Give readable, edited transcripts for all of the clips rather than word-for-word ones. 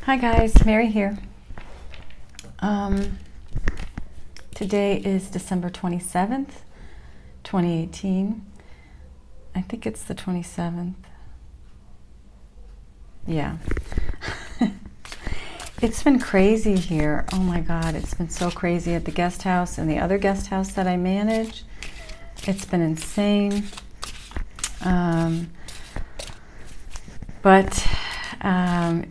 Hi guys, Mary here. Today is December 27th, 2018. I think it's the 27th. Yeah. It's been crazy here. Oh my God, it's been so crazy at the guest house and the other guest house that I manage. It's been insane.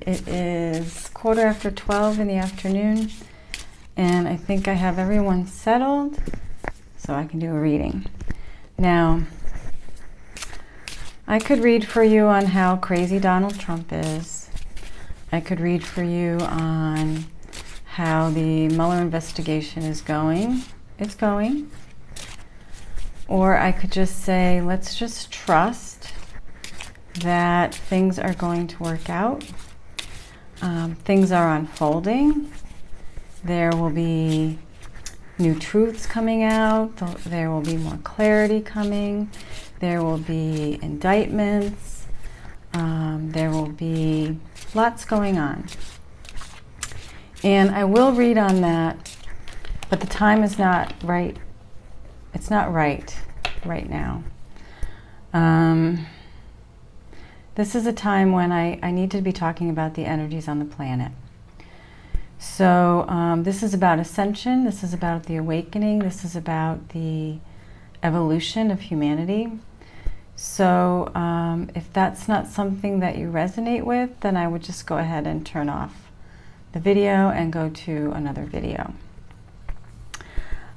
It is 12:15 in the afternoon, and I think I have everyone settled so I can do a reading. Now, I could read for you on how crazy Donald Trump is. I could read for you on how the Mueller investigation is going. It's going. Or I could just say, let's just trust that things are going to work out. Things are unfolding. There will be new truths coming out. There will be more clarity coming. There will be indictments. There will be lots going on. And I will read on that, but the time is not right. It's not right now. This is a time when I need to be talking about the energies on the planet. So this is about ascension. This is about the awakening. This is about the evolution of humanity. So if that's not something that you resonate with, then I would just go ahead and turn off the video and go to another video.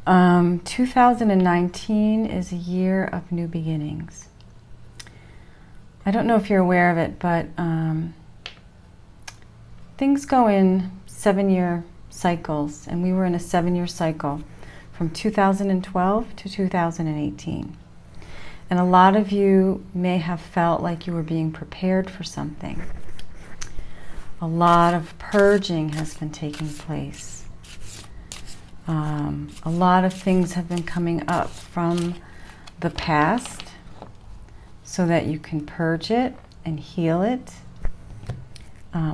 2019 is a year of new beginnings. I don't know if you're aware of it, but things go in 7-year cycles, and we were in a 7-year cycle from 2012 to 2018. And a lot of you may have felt like you were being prepared for something. A lot of purging has been taking place. A lot of things have been coming up from the past so that you can purge it and heal it.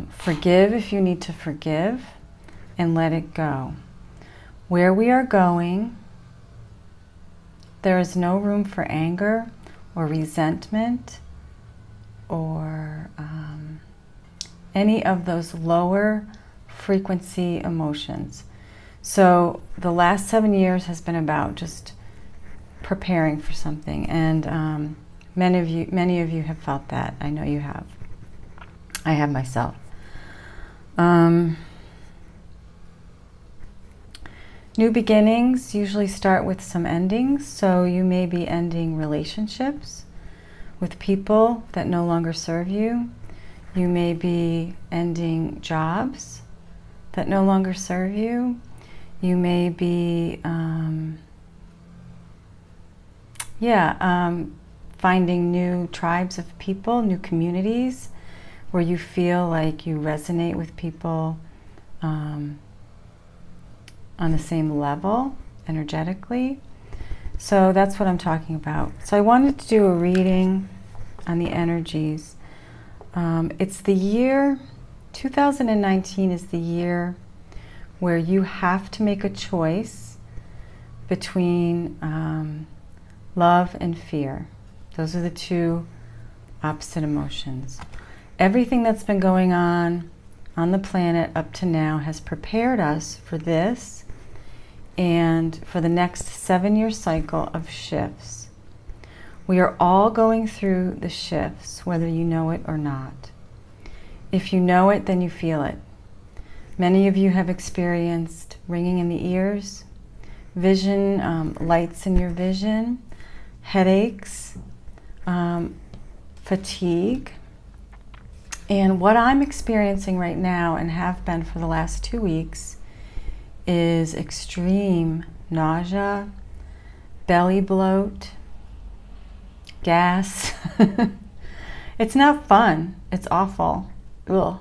Forgive if you need to forgive, and let it go. Where we are going, there is no room for anger or resentment or any of those lower frequency emotions. So the last 7 years has been about just preparing for something, and many of you have felt that. I know you have. I have myself. New beginnings usually start with some endings, so you may be ending relationships with people that no longer serve you. You may be ending jobs that no longer serve you. You may be, finding new tribes of people, new communities, where you feel like you resonate with people on the same level energetically. So that's what I'm talking about. So I wanted to do a reading on the energies. It's the year, 2019 is the year where you have to make a choice between love and fear. Those are the two opposite emotions. Everything that's been going on the planet up to now has prepared us for this and for the next 7-year cycle of shifts. We are all going through the shifts, whether you know it or not. If you know it, then you feel it. Many of you have experienced ringing in the ears, vision, lights in your vision, headaches, fatigue. And what I'm experiencing right now, and have been for the last 2 weeks, is extreme nausea, belly bloat, gas. It's not fun. It's awful. Ugh.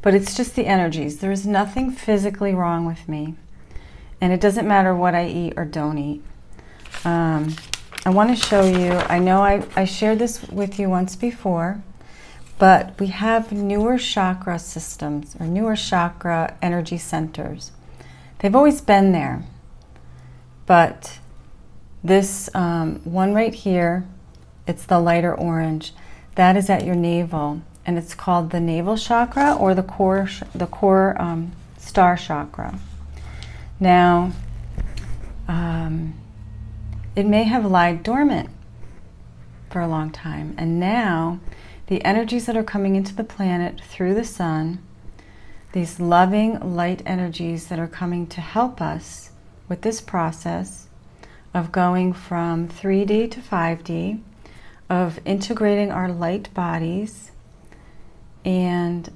But it's just the energies. There's nothing physically wrong with me. And it doesn't matter what I eat or don't eat. I want to show you, I know I shared this with you once before, But we have newer chakra systems or newer chakra energy centers. They've always been there. But this one right here, it's the lighter orange. That is at your navel. And it's called the navel chakra or the core star chakra. Now, it may have lied dormant for a long time. And now, the energies that are coming into the planet through the sun, these loving light energies that are coming to help us with this process of going from 3D to 5D, of integrating our light bodies and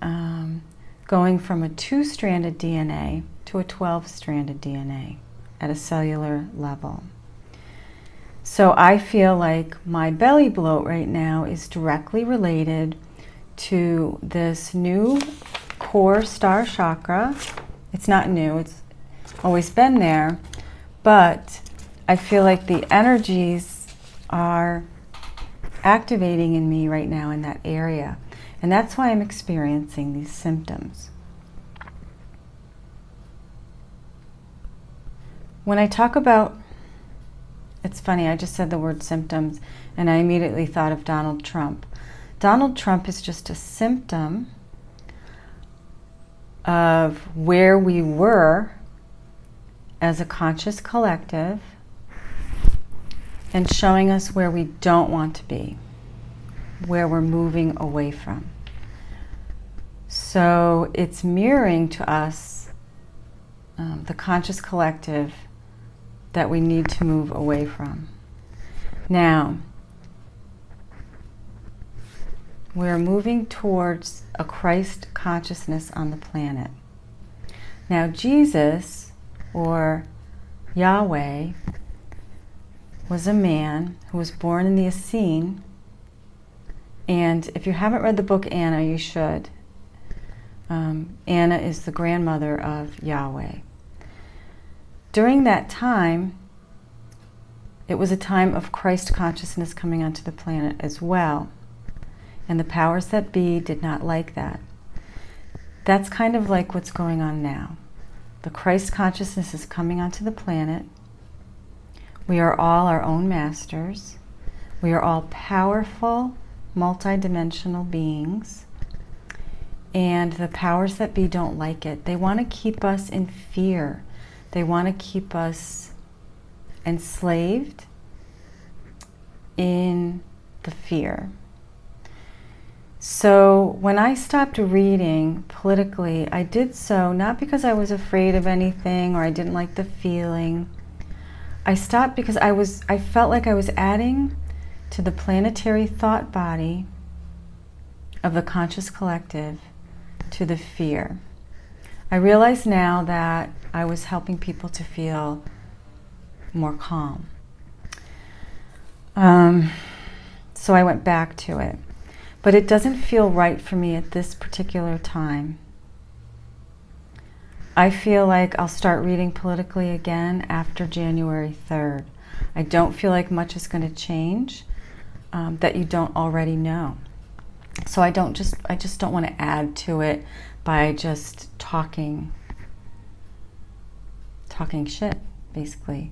going from a 2-stranded DNA to a 12-stranded DNA at a cellular level. So I feel like my belly bloat right now is directly related to this new core star chakra. It's not new, it's always been there, but I feel like the energies are activating in me right now in that area. And that's why I'm experiencing these symptoms. When I talk about, it's funny, I just said the word symptoms and I immediately thought of Donald Trump. Donald Trump is just a symptom of where we were as a conscious collective and showing us where we don't want to be, where we're moving away from. So it's mirroring to us the conscious collective that we need to move away from. Now, we're moving towards a Christ consciousness on the planet. Now, Jesus, or Yahweh, was a man who was born in the Essene. And if you haven't read the book Anna, you should. Anna is the grandmother of Yahweh. During that time, it was a time of Christ consciousness coming onto the planet as well. And the powers that be did not like that. That's kind of like what's going on now. The Christ consciousness is coming onto the planet. We are all our own masters. We are all powerful, multidimensional beings. And the powers that be don't like it. They want to keep us in fear. They want to keep us enslaved in the fear. So when I stopped reading politically, I did so not because I was afraid of anything or I didn't like the feeling. I stopped because I felt like I was adding to the planetary thought body of the conscious collective to the fear. I realize now that I was helping people to feel more calm. So I went back to it. But it doesn't feel right for me at this particular time. I feel like I'll start reading politically again after January 3rd. I don't feel like much is going to change that you don't already know. So I just don't want to add to it by just talking shit, basically.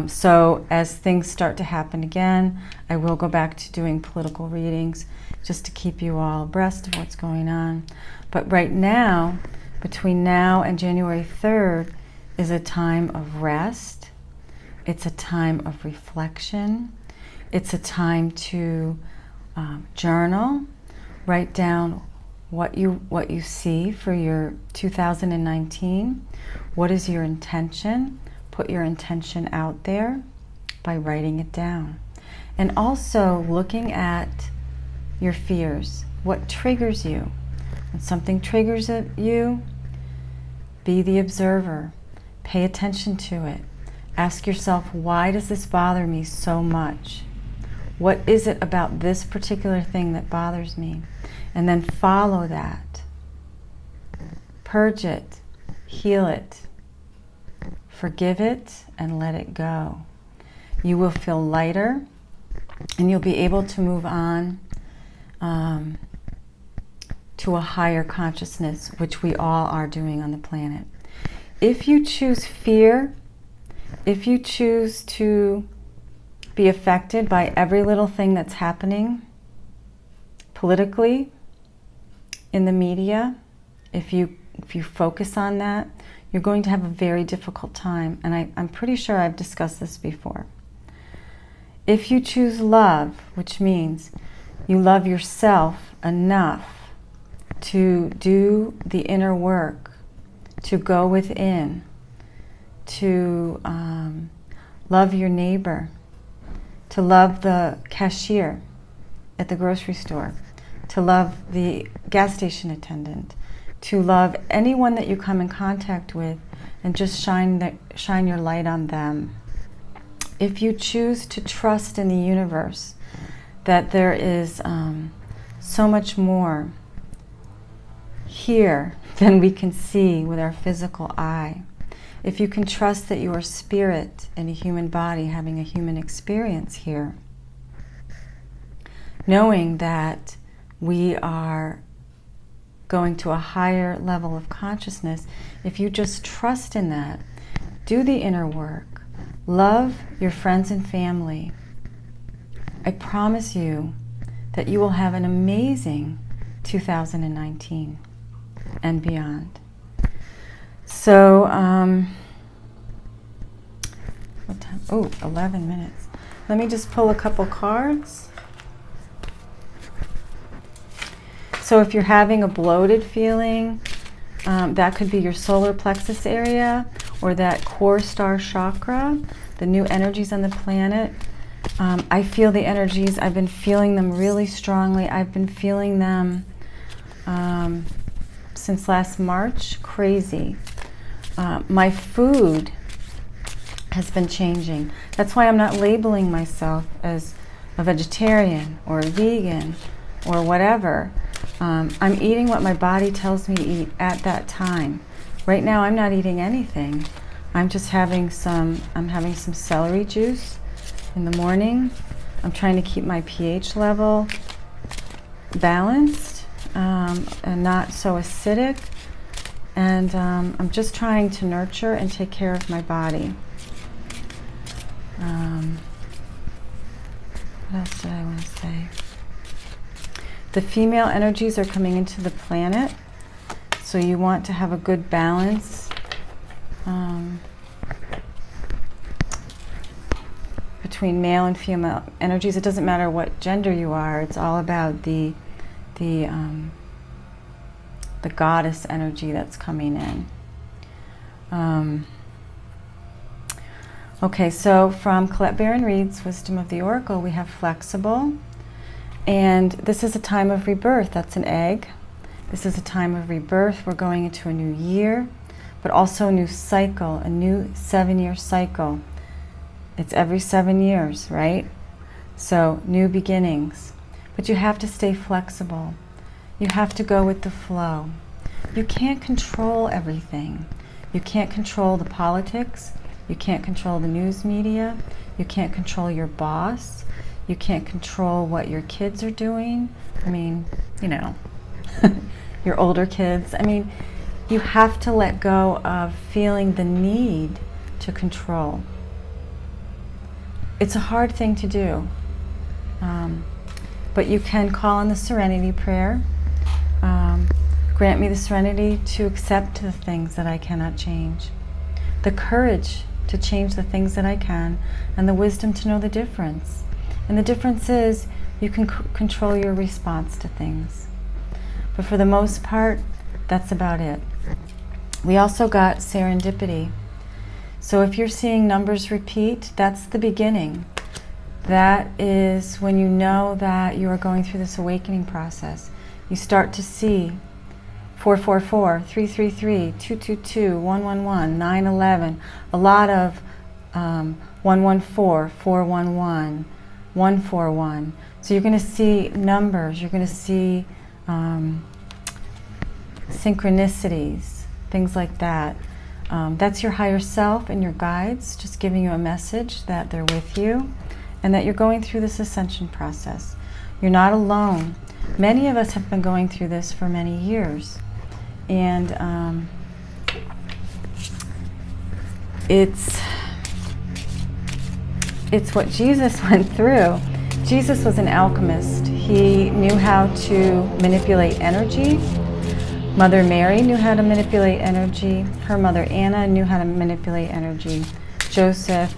So as things start to happen again, I will go back to doing political readings just to keep you all abreast of what's going on. But right now, between now and January 3rd, is a time of rest. It's a time of reflection. It's a time to journal, write down what you see for your 2019. What is your intention? Put your intention out there by writing it down. And also looking at your fears. What triggers you? When something triggers you, be the observer. Pay attention to it. Ask yourself, why does this bother me so much? What is it about this particular thing that bothers me? And then follow that. Purge it. Heal it. Forgive it and let it go. You will feel lighter and you'll be able to move on to a higher consciousness, which we all are doing on the planet. If you choose fear, if you choose to be affected by every little thing that's happening politically, in the media, if you focus on that, you're going to have a very difficult time. And I'm pretty sure I've discussed this before. If you choose love, which means you love yourself enough to do the inner work, to go within, to love your neighbor, to love the cashier at the grocery store, to love the gas station attendant, to love anyone that you come in contact with and just shine your light on them. If you choose to trust in the universe, that there is so much more here than we can see with our physical eye. If you can trust that you are spirit in a human body having a human experience here, knowing that we are going to a higher level of consciousness, if you just trust in that, do the inner work, love your friends and family, I promise you that you will have an amazing 2019 and beyond. So, what time? Oh, 11 minutes. Let me just pull a couple cards. So if you're having a bloated feeling, that could be your solar plexus area or that core star chakra, the new energies on the planet. I feel the energies. I've been feeling them really strongly. I've been feeling them since last March. Crazy. My food has been changing. That's why I'm not labeling myself as a vegetarian or a vegan or whatever. I'm eating what my body tells me to eat at that time. Right now I'm not eating anything. I'm just having some celery juice in the morning. I'm trying to keep my pH level balanced and not so acidic. And I'm just trying to nurture and take care of my body. What else did I want to say? The female energies are coming into the planet, so you want to have a good balance between male and female energies. It doesn't matter what gender you are. It's all about the goddess energy that's coming in. Okay, so from Colette Baron-Reid's Wisdom of the Oracle, we have flexible. And this is a time of rebirth. That's an egg. This is a time of rebirth. We're going into a new year, but also a new cycle, a new 7-year cycle. It's every 7 years, right? So new beginnings. But you have to stay flexible. You have to go with the flow. You can't control everything. You can't control the politics. You can't control the news media. You can't control your boss. You can't control what your kids are doing. I mean, you know, your older kids. I mean, you have to let go of feeling the need to control. It's a hard thing to do. But you can call on the Serenity Prayer. Grant me the serenity to accept the things that I cannot change. The courage to change the things that I can, and the wisdom to know the difference. And the difference is you can control your response to things. But for the most part, that's about it. We also got serendipity. So if you're seeing numbers repeat, that's the beginning. That is when you know that you are going through this awakening process. You start to see 444, 333, 222, 111, 911, a lot of 114, 411, 141. So you're going to see numbers, you're going to see synchronicities, things like that. That's your higher self and your guides just giving you a message that they're with you and that you're going through this ascension process. You're not alone. Many of us have been going through this for many years. And it's what Jesus went through. Jesus was an alchemist. He knew how to manipulate energy. Mother Mary knew how to manipulate energy. Her mother Anna knew how to manipulate energy. Joseph,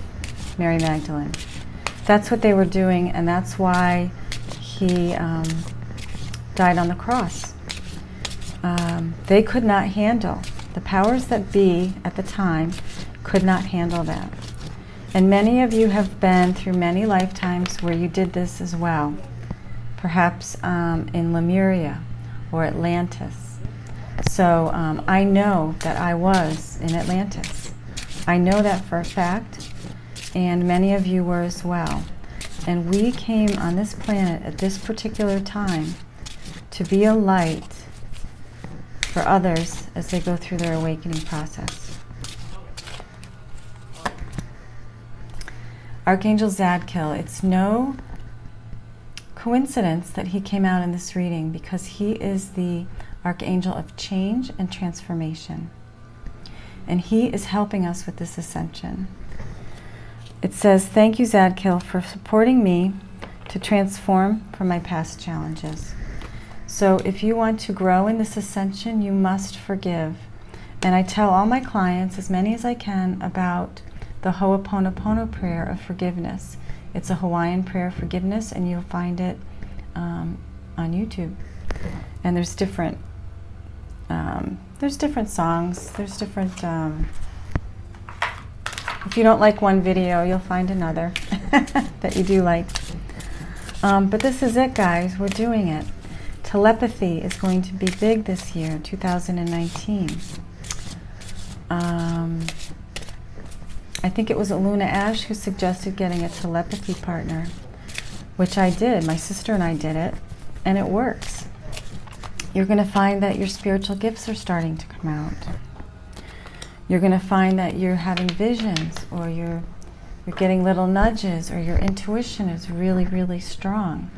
Mary Magdalene. That's what they were doing, and that's why he died on the cross. They could not handle, the powers that be at the time could not handle that. And many of you have been through many lifetimes where you did this as well. Perhaps in Lemuria or Atlantis. So I know that I was in Atlantis. I know that for a fact, and many of you were as well. And we came on this planet at this particular time to be a light for others as they go through their awakening process. Archangel Zadkiel, it's no coincidence that he came out in this reading, because he is the Archangel of change and transformation. And he is helping us with this ascension. It says, "Thank you, Zadkiel, for supporting me to transform from my past challenges." So if you want to grow in this ascension, you must forgive. And I tell all my clients, as many as I can, about the Ho'oponopono prayer of forgiveness. It's a Hawaiian prayer of forgiveness, and you'll find it on YouTube. And there's different songs. There's different. If you don't like one video, you'll find another that you do like. But this is it, guys. We're doing it. Telepathy is going to be big this year, 2019. I think it was Luna Ash who suggested getting a telepathy partner, which I did. My sister and I did it, and it works. You're going to find that your spiritual gifts are starting to come out. You're going to find that you're having visions, or you're getting little nudges, or your intuition is really, really strong.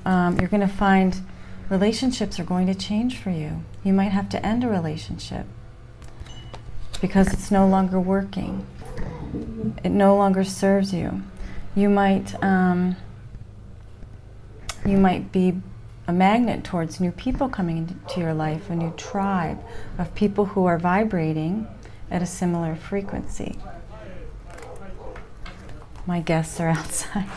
You're going to find relationships are going to change for you. You might have to end a relationship because it's no longer working. It no longer serves you. You might be a magnet towards new people coming into your life, a new tribe of people who are vibrating at a similar frequency. My guests are outside.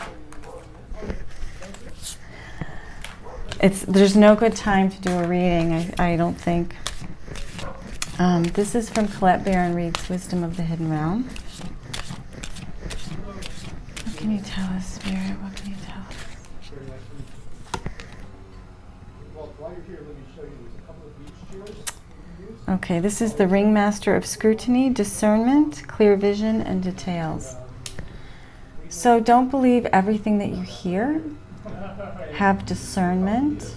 There's no good time to do a reading, I don't think. This is from Colette Baron Reed's Wisdom of the Hidden Realm. What can you tell us, Spirit? What can you tell us? While you're here, let me show you a couple of beach chairs. Okay, this is the Ringmaster of Scrutiny, Discernment, Clear Vision, and Details. So don't believe everything that you hear. Have discernment.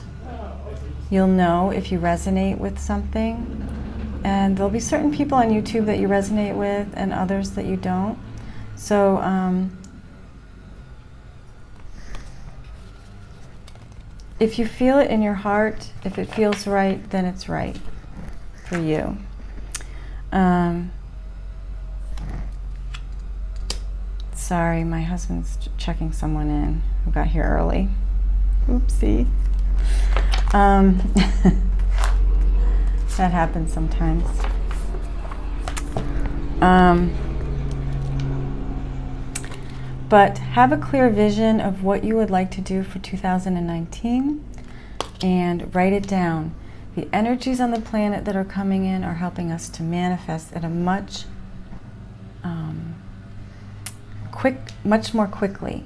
You'll know if you resonate with something. And there'll be certain people on YouTube that you resonate with and others that you don't. So if you feel it in your heart, if it feels right, then it's right for you. Sorry, my husband's checking someone in who got here early. Oopsie. That happens sometimes. But have a clear vision of what you would like to do for 2019 and write it down. The energies on the planet that are coming in are helping us to manifest at a much more quickly.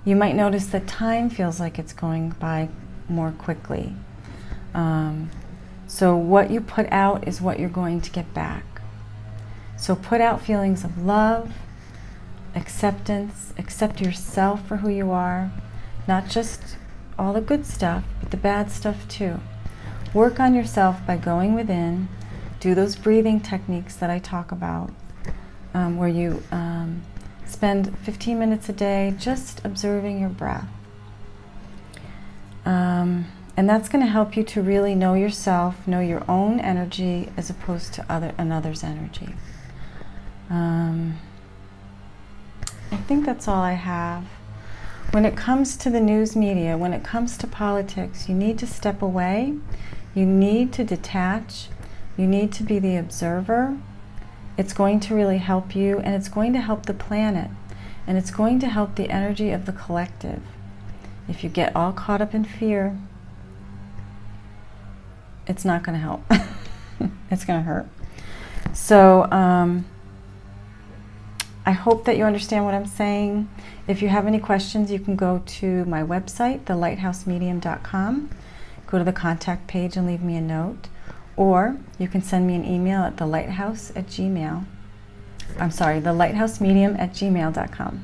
You might notice that time feels like it's going by more quickly. So what you put out is what you're going to get back. So put out feelings of love, acceptance, accept yourself for who you are, not just all the good stuff, but the bad stuff too. Work on yourself by going within, do those breathing techniques that I talk about, where you spend 15 minutes a day just observing your breath. And that's going to help you to really know yourself, know your own energy as opposed to another's energy. I think that's all I have. When it comes to the news media, when it comes to politics, you need to step away. You need to detach. You need to be the observer. It's going to really help you, and it's going to help the planet, and it's going to help the energy of the collective. If you get all caught up in fear, it's not going to help. It's going to hurt. So I hope that you understand what I'm saying. If you have any questions, you can go to my website, thelighthousemedium.com. Go to the contact page and leave me a note. Or you can send me an email at thelighthousemedium@gmail.com.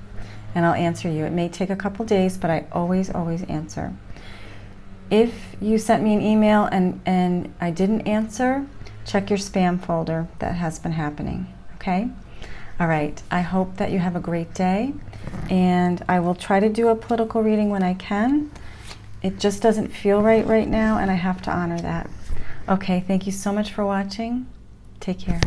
And I'll answer you. It may take a couple days, but I always answer. If you sent me an email and I didn't answer, check your spam folder. That has been happening, okay? All right, I hope that you have a great day, and I will try to do a political reading when I can. It just doesn't feel right now, and I have to honor that. Okay, thank you so much for watching. Take care.